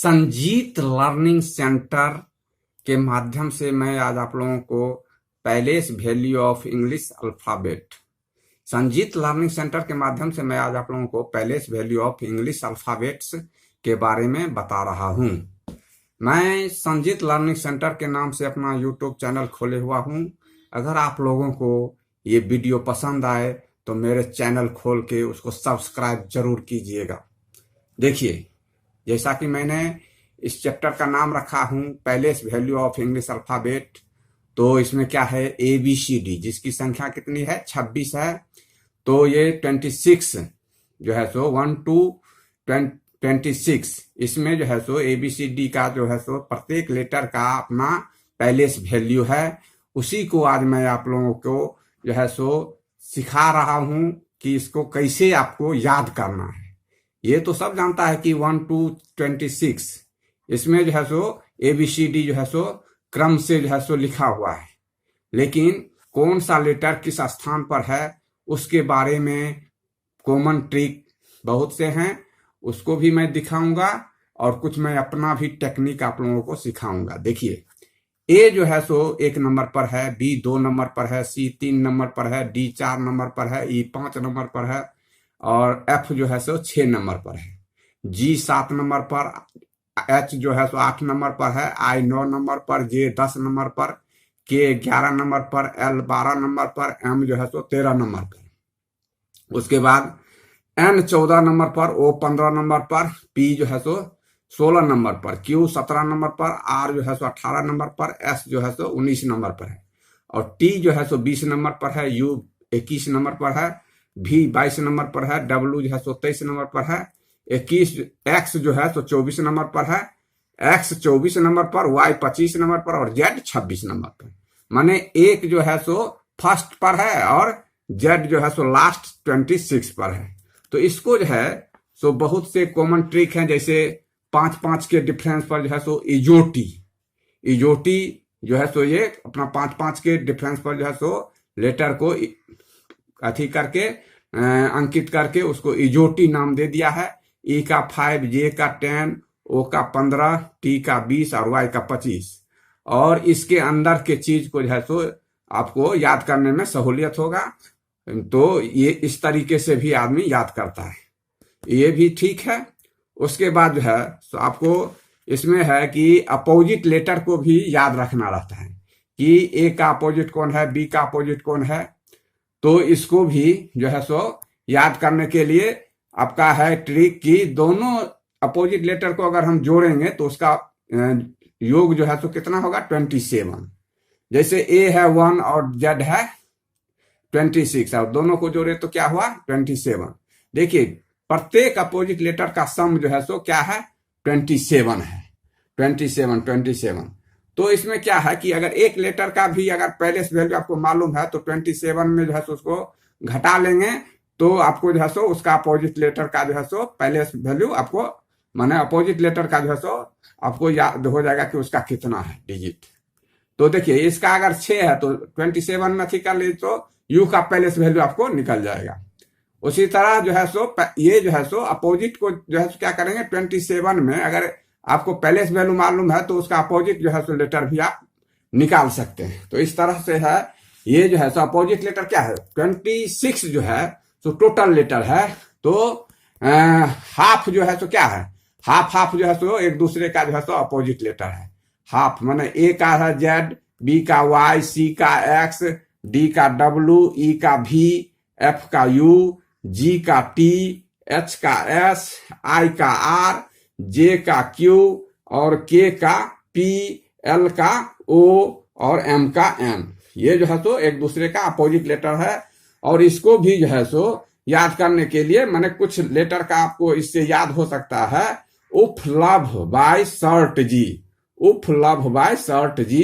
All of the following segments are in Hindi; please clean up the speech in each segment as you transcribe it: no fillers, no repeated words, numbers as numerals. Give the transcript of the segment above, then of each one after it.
संजीत लर्निंग सेंटर के माध्यम से मैं आज आप लोगों को palace value of English alphabet Sanjeet learning centre के माध्यम से मैं आज आप लोगों को palace value of English alphabets के बारे में बता रहा हूं। मैं संजीत लर्निंग सेंटर के नाम से अपना यूट्यूब चैनल खोले हुआ हूं। अगर आप लोगों को ये वीडियो पसंद आए तो मेरे चैनल खोल के उसको सब्सक्राइब जरूर कीजिएगा। देखिए, जैसा कि मैंने इस चैप्टर का नाम रखा हूं palace value of English alphabet, तो इसमें क्या है ABCD, जिसकी संख्या कितनी है 26 है। तो ये 26 जो है सो 1 to 26, इसमें जो है सो ABCD का जो है सो प्रत्येक लेटर का अपना पैलेस वैल्यू है। उसी को आज मैं आप लोगों को जो है सो सिखा रहा हूं कि इसको कैसे आपको याद करना है। ये तो सब जानता है कि 1 to 26 इसमें जो है सो ABCD जो है सो क्रम से जो है सो लिखा हुआ है, लेकिन कौन सा लेटर किस स्थान पर है उसके बारे में कॉमन ट्रिक बहुत से हैं, उसको भी मैं दिखाऊंगा और कुछ मैं अपना भी टेक्निक आप लोगों को सिखाऊंगा। देखिए, A जो है सो 1 नंबर पर है, B 2 नंबर पर है, C 3 नंबर पर है, D 4 नंबर पर है, E 5 नंबर पर है और F जो है सो 6 नंबर पर है, G 7 नंबर पर, H जो है सो 8 नंबर पर है, I 9 नंबर पर, J 10 नंबर पर, K 11 नंबर पर, L 12 नंबर पर, M जो है सो 13 नंबर पर। उसके बाद N 14 नंबर पर, O 15 नंबर पर, P जो है सो 16 नंबर पर, Q 17 नंबर पर, R जो है सो 18 नंबर पर, S जो है सो 19 नंबर पर है और T जो है सो 20 नंबर पर है, U 21 नंबर पर है, V 22 नंबर पर है, W जो है सो 23 नंबर पर है, 21 X जो है सो 24 नंबर पर है, X 24 नंबर पर, Y 25 नंबर पर और Z 26 नंबर पर। माने एक जो है सो फर्स्ट पर है और Z जो है सो लास्ट 26 पर है। तो इसको जो है सो बहुत से कॉमन ट्रिक हैं, जैसे 5-5 के डिफरेंस पर जो है सो इजोटी जो है सो ये अपना 5-5 के डिफरेंस पर जो है सो लेटर को अथी करके अंकित करके उसको इजोटी नाम दे दिया है। E का 5, J का 10, O का 15, T का 20 और Y का 25। और इसके अंदर के चीज को जो है सो आपको याद करने में सहूलियत होगा। तो ये इस तरीके से भी आदमी याद करता है, ये भी ठीक है। उसके बाद जो है तो आपको इसमें है कि अपोजिट लेटर को भी याद रखना रहता है कि A का अपोजिट कौन है, B का अपोजिट कौन है। तो इसको भी जो है सो याद करने के लिए आपका है ट्रिक कि दोनों अपोजिट लेटर को अगर हम जोड़ेंगे तो उसका योग जो है सो कितना होगा 27। जैसे A है 1 और Z है 26 और दोनों को जोड़े तो क्या हुआ 27। देखिए, प्रत्येक अपोजिट लेटर का सम जो है सो क्या है 27 है, 27। तो इसमें क्या है कि अगर एक लेटर का भी अगर पैलेस वैल्यू आपको मालूम है तो 27 में जो है सो उसको घटा लेंगे तो आपको जो है सो उसका अपोजिट लेटर का जो है सो पैलेस वैल्यू आपको माने अपोजिट लेटर का जो है सो आपको याद हो जाएगा कि उसका कितना है डिजिट। तो देखिए, इसका अगर 6 है तो 27 में थी कर ली तो यू का पैलेस वैल्यू आपको निकल जाएगा। उसी तरह जो है सो ये जो है सो अपोजिट को जो है सो क्या करेंगे 27 में अगर आपको पैलेस वैल्यू मालूम है तो उसका अपोजिट जो है सो लेटर भी आप निकाल सकते हैं। तो इस तरह से है ये जो है सो अपोजिट लेटर क्या है 26 जो है सो टोटल लेटर है। तो हाफ जो है सो क्या है हाफ जो है सो एक दूसरे का जो है सो अपोजिट लेटर है। हाफ माने A का है Z, B का Y, C का X, D का W, E का V, F का U, G का T, H का S, I का R, J का Q और K का P, L का O और M का M। ये जो है सो एक दूसरे का अपोजिट लेटर है। और इसको भी जो है सो याद करने के लिए मैंने कुछ लेटर का आपको इससे याद हो सकता है। उपलब्ध बाय शर्ट जी, उपलब्ध बाय शर्ट जी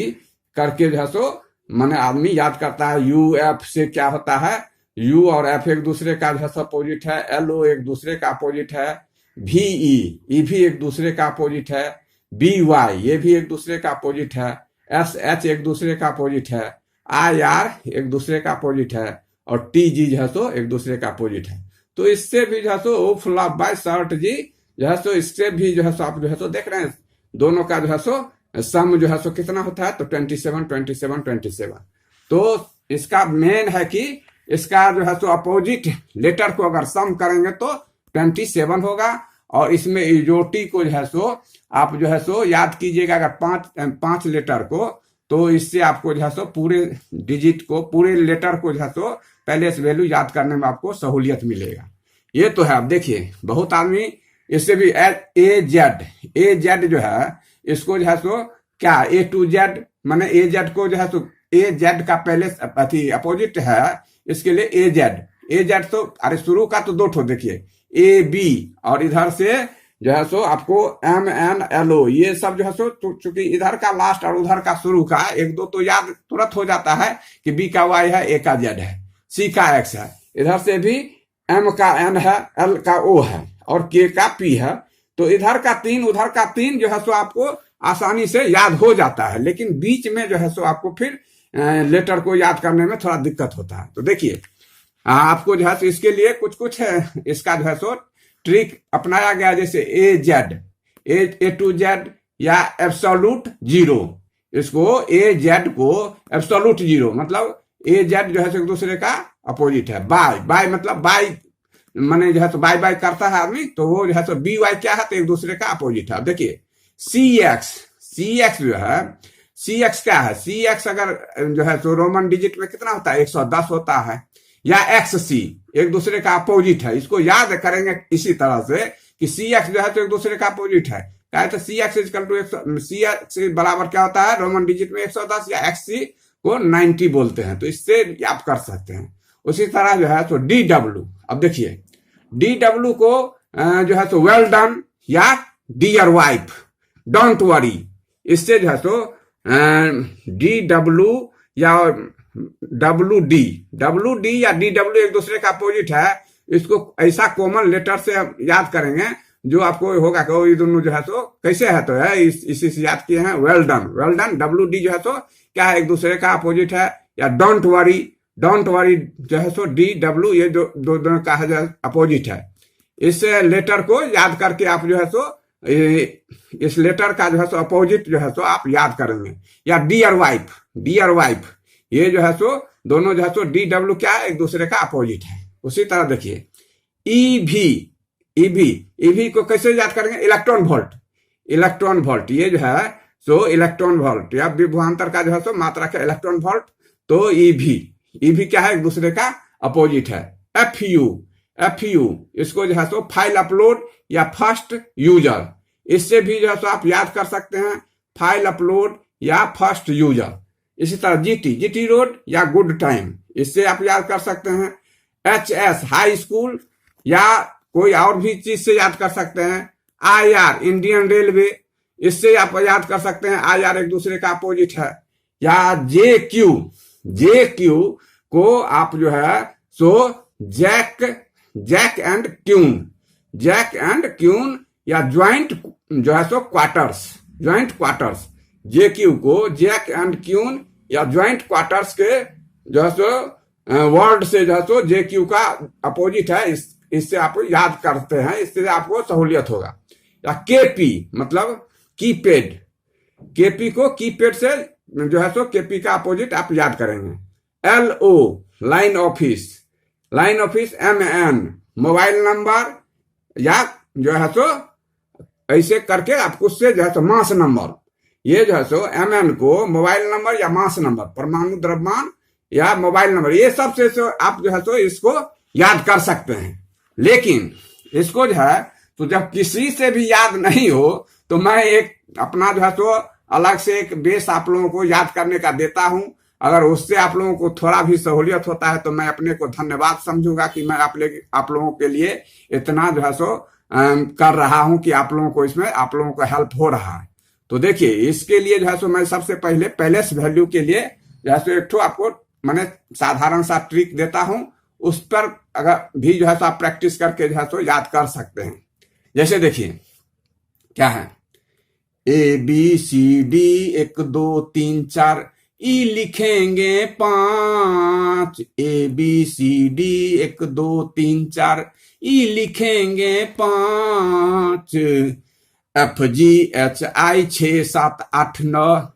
करके जो है सो मैंने आदमी याद करता है। UF से क्या होता है, U और F एक दूसरे का जो है अपोजिट है, LO एक दूसरे का अपोजिट है, VE ये भी एक दूसरे का अपोजिट है, BY ये भी एक दूसरे का अपोजिट है, SH एक दूसरे का अपोजिट है, IR एक दूसरे का अपोजिट है और TG जो है सो एक दूसरे का अपोजिट है। तो इससे भी जो है सो उपलब्ध बाय शर्ट जी जो है सो इससे भी जो है सो आप जो है सो देख रहे हैं दोनों का जो है सो सम जो है सो कितना होता है, तो 27 27 27। तो इसका मेन है कि इसका जो है सो अपोजिट लेटर को अगर सम करेंगे तो 27 होगा, और इसमें इजोटी को जो है सो आप जो है सो याद कीजिएगा, अगर पांच लेटर को, तो इससे आपको जो है सो पूरे डिजिट को, पूरे लेटर को जो है सो पहले से वैल्यू याद करने में आपको सहूलियत मिलेगा। ये तो है। अब देखिए बहुत आदमी इससे भी ए जेड जो है इसको जो है सो क्या ए टू जेड, माने ए जेड को जो है सो ए जेड का पहले अथी अपोजिट है, इसके लिए ए जेड तो अरे शुरू का तो दो ठो देखिए ए बी, और इधर से जो है सो आपको एम एन एल ओ, ये सब जो है सो चूंकि इधर का लास्ट और उधर का शुरू का एक दो तो याद तुरंत हो जाता है कि बी का वाई है, ए का जेड है, सी का एक्स है, इधर से भी एम का एन है, एल का ओ है, और के का पी है। तो इधर का 3 उधर का 3 जो है सो आपको आसानी से याद हो जाता है, लेकिन बीच में जो है सो आपको फिर लेटर को याद करने में थोड़ा दिक्कत होता है। तो देखिए आपको जो है सो इसके लिए कुछ कुछ है इसका जो है सो ट्रिक अपनाया गया, जैसे ए जेड, ए टू जेड या एब्सोल्यूट जीरो, इसको ए जेड को एब्सोल्यूट जीरो मतलब ए जेड जो है एक दूसरे का अपोजिट है। बाय मतलब बाय माने जो है तो बाय करता है आदमी, तो वो जो है तो बी वाई क्या है, तो एक दूसरे का अपोजिट है। अब देखिए सी एक्स जो है, सी एक्स क्या है, सी एक्स अगर जो है तो रोमन डिजिट में कितना होता है 110 होता है, या एक्स सी एक दूसरे का अपोजिट है। इसको याद करेंगे इसी तरह से कि सी एक्स जो है तो एक दूसरे का अपोजिट है, क्या तो C X equal to C X बराबर क्या होता है रोमन डिजिट में 110, या एक्स सी को 90 बोलते हैं, तो इससे आप कर सकते हैं। उसी तरह जो है तो डी डब्ल्यू, अब देखिए डी डब्ल्यू को जो है तो वेल डन या डियर वाइफ, डोंट वरी, इससे जो है तो डी डब्ल्यू या डब्ल्यू डी या डी डब्ल्यू एक दूसरे का अपोजिट है। इसको ऐसा कॉमन लेटर से याद करेंगे जो आपको होगा कि ये दोनों जो है तो कैसे है, तो है इसी से याद किए हैं वेल डन डब्ल्यू डी जो है तो क्या है एक दूसरे का अपोजिट है, या डोंट वरी जो है सो डी डब्ल्यू ये जो दोनों का है जो अपोजिट है। इस लेटर को याद करके आप जो है सो इस लेटर का जो है सो अपोजिट जो है सो आप याद करेंगे, या डियर वाइफ ये जो है सो दोनों जो है सो डी डब्ल्यू क्या है एक दूसरे का अपोजिट है। उसी तरह देखिए ईवी को कैसे याद करेंगे, इलेक्ट्रॉन वोल्ट ये जो है सो इलेक्ट्रॉन वोल्ट या विभवांतर का जो है सो मात्रा का इलेक्ट्रॉन वोल्ट, तो ईवी क्या है एक दूसरे का अपोजिट है। एफ यू इसको जो है सो फाइल अपलोड या फर्स्ट यूजर, इससे भी जो है सो आप याद कर सकते हैं फाइल अपलोड या फर्स्ट यूजर। इसी तरह जीटी रोड या गुड टाइम, इससे आप याद कर सकते हैं। एचएस हाई स्कूल या कोई और भी चीज से याद कर सकते हैं। आईआर इंडियन रेलवे, इससे आप याद कर सकते हैं, आईआर एक दूसरे का अपोजिट है। या जे क्यू को आप जो है सो जैक एंड क्यून या ज्वाइंट जो है सो क्वार्टर्स, जे क्यू को जैक एंड क्यून या ज्वाइंट क्वार्टर्स के जो है सो वर्ड से जो है सो जे क्यू का अपोजिट है, इससे आप याद करते हैं, इससे आपको सहूलियत होगा। या केपी मतलब कीपैड, केपी को कीपैड से जो है सो केपी का अपोजिट आप याद करेंगे। LO line office MN mobile number, या जो है सो ऐसे करके आपको उससे जो है सो मास नंबर, ये जो है सो एमएन को मोबाइल नंबर या मास नंबर, परमाणु द्रव्यमान या मोबाइल नंबर, ये सब से आप जो है सो इसको याद कर सकते हैं। लेकिन इसको जो है तो जब किसी से भी याद नहीं हो तो मैं एक अपना जो है सो अलग से एक बेस आप लोगों को याद करने का देता हूं। अगर उससे आप लोगों को थोड़ा भी सहूलियत होता है तो मैं अपने को धन्यवाद समझूंगा कि मैं आप लोगों के लिए इतना जो है सो कर रहा हूं कि आप लोगों को इसमें आप लोगों को हेल्प हो रहा है। तो देखिए इसके लिए जो है सो मैं सबसे पहले पैलेस वैल्यू के लिए जो है सो एक ठो आपको मैंने साधारण सा ट्रिक देता हूं, उस पर अगर भी जो है सो आप प्रैक्टिस करके जो है सो याद कर सकते हैं। जैसे देखिए क्या है, ए बी सी डी 1 2 3 4, ई लिखेंगे 5, ABCD 1 2 3 4, ई लिखेंगे 5, FGHI 6 7 8 9,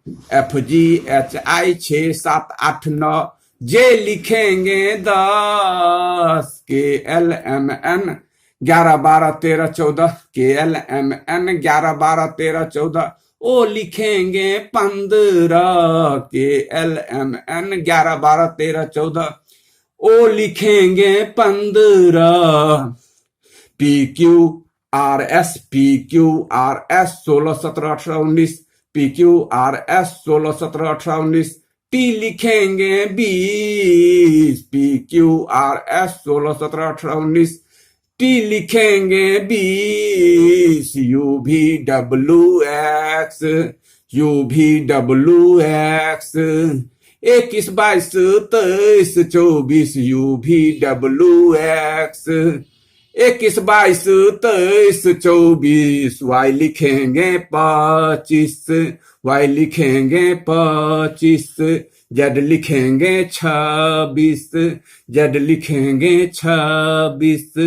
FGHI 6 7 8 9, जे लिखेंगे 10, KLMN 11 12 13 14, KLMN 11 12 13 14, ओ लिखेंगे 15, KLMN 11 12 13 14, ओ लिखेंगे 15, PQRS 16 17 18 19, PQRS 16 17 18 19, टी लिखेंगे 20, PQRS 16 17 18 19, टी लिखेंगे 20, UVWX 21 22 23 24, UVWX 21 22 23 24, वाई लिखेंगे 25, वाई लिखेंगे 25, जेड लिखेंगे 26, जेड लिखेंगे 26,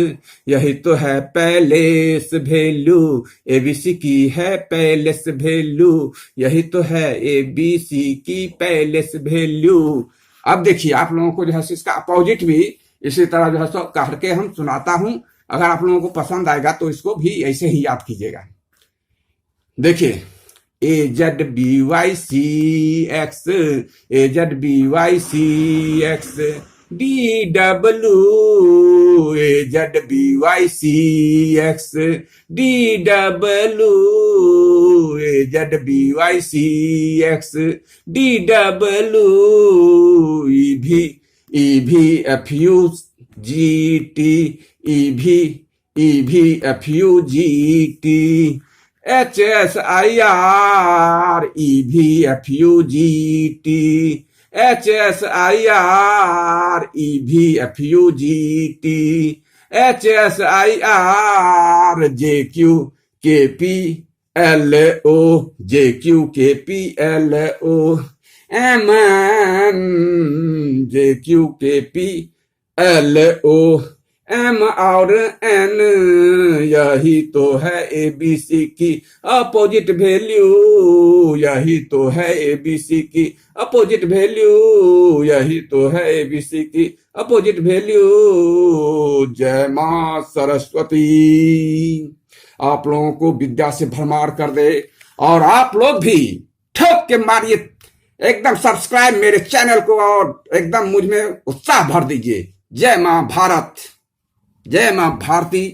यही तो है पैलेस वैल्यू, एबीसी की है पैलेस वैल्यू, यही तो है एबीसी की पैलेस वैल्यू। अब देखिए आप लोगों को जो है इसका अपोजिट भी इसी तरह जो है सो करके हम सुनाता हूं, अगर आप लोगों को पसंद आएगा तो इसको भी ऐसे ही याद कीजिएगा। देखिए AZBYCX, AZBYCX, DW, AZBYCX, DW, AZBYCX, DW, EVFUGT, EVFUGT, HSIR, EVFUGT, HSIR, EVFUGT, HSIR, JQKPLO, JQKPLO, MN, JQKPLO, M और N, यही तो है एबीसी की अपोजिट वैल्यू, यही तो है एबीसी की अपोजिट वैल्यू, यही तो है एबीसी की अपोजिट वैल्यू। जय मां सरस्वती आप लोगों को विद्या से भरमार कर दे, और आप लोग भी ठोक के मारिए एकदम सब्सक्राइब मेरे चैनल को, और एकदम मुझ में उत्साह भर दीजिए। जय मां भारत, जय मां भारती।